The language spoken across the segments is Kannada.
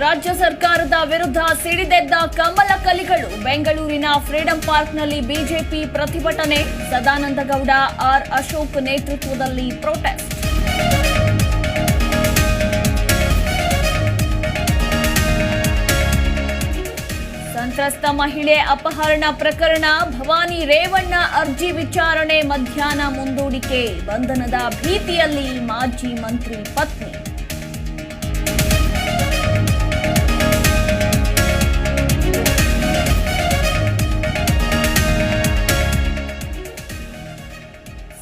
ರಾಜ್ಯ ಸರ್ಕಾರದ ವಿರುದ್ಧ ಸಿಡಿದೆದ್ದ ಕಮಲ ಕಲಿಗಳು. ಬೆಂಗಳೂರಿನ ಫ್ರೀಡಂ ಪಾರ್ಕ್ನಲ್ಲಿ ಬಿಜೆಪಿ ಪ್ರತಿಭಟನೆ. ಸದಾನಂದ ಗೌಡ, ಆರ್ ಅಶೋಕ್ ನೇತೃತ್ವದಲ್ಲಿ ಪ್ರೊಟೆಸ್ಟ್. ಸಂತ್ರಸ್ತ ಮಹಿಳೆ ಅಪಹರಣ ಪ್ರಕರಣ. ಭವಾನಿ ರೇವಣ್ಣ ಅರ್ಜಿ ವಿಚಾರಣೆ ಮಧ್ಯಾಹ್ನ ಮುಂದೂಡಿಕೆ. ಬಂಧನದ ಭೀತಿಯಲ್ಲಿ ಮಾಜಿ ಮಂತ್ರಿ ಪತ್ನಿ.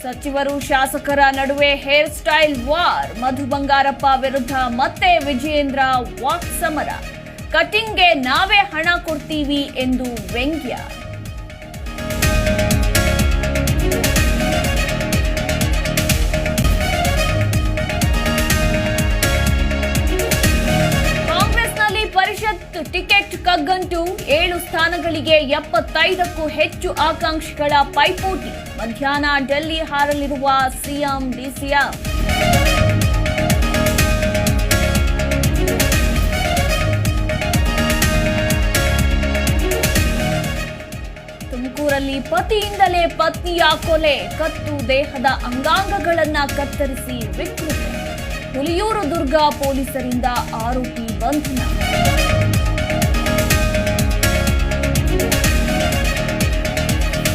ಸಚಿವರು ಶಾಸಕರ ನಡುವೆ hair style war. Madhu Bangarappa ವಿರುದ್ಧ ಮತ್ತೆ ವಿಜಯೇಂದ್ರ ವಾಕ್ ಸಮರ. ಕಟಿಂಗ್ಗೆ ನಾವೇ ಹಣ ಕೊಡ್ತೀವಿ ಎಂದು ವ್ಯಂಗ್ಯ. ಕಾಂಗ್ರೆಸ್ನಲ್ಲಿ ಪರಿಷತ್ ಟಿಕೆಟ್ ಕಗ್ಗಂಟು. 7 ಸ್ಥಾನಗಳಿಗೆ 75ಕ್ಕೂ ಹೆಚ್ಚು ಆಕಾಂಕ್ಷಿಗಳ ಪೈಪೋಟಿ. ಮಧ್ಯಾಹ್ನ ಡೆಲ್ಲಿ ಹಾರಲಿರುವ ಸಿಎಂ ಡಿಸಿಎಂ. ತುಮಕೂರಲ್ಲಿ ಪತಿಯಿಂದಲೇ ಪತ್ನಿಯ ಕೊಲೆ. ಕತ್ತು ದೇಹದ ಅಂಗಾಂಗಗಳನ್ನ ಕತ್ತರಿಸಿ ವಿಕೃತಿ. ಹುಲಿಯೂರು ದುರ್ಗ ಪೊಲೀಸರಿಂದ ಆರೋಪಿ ಬಂಧನ.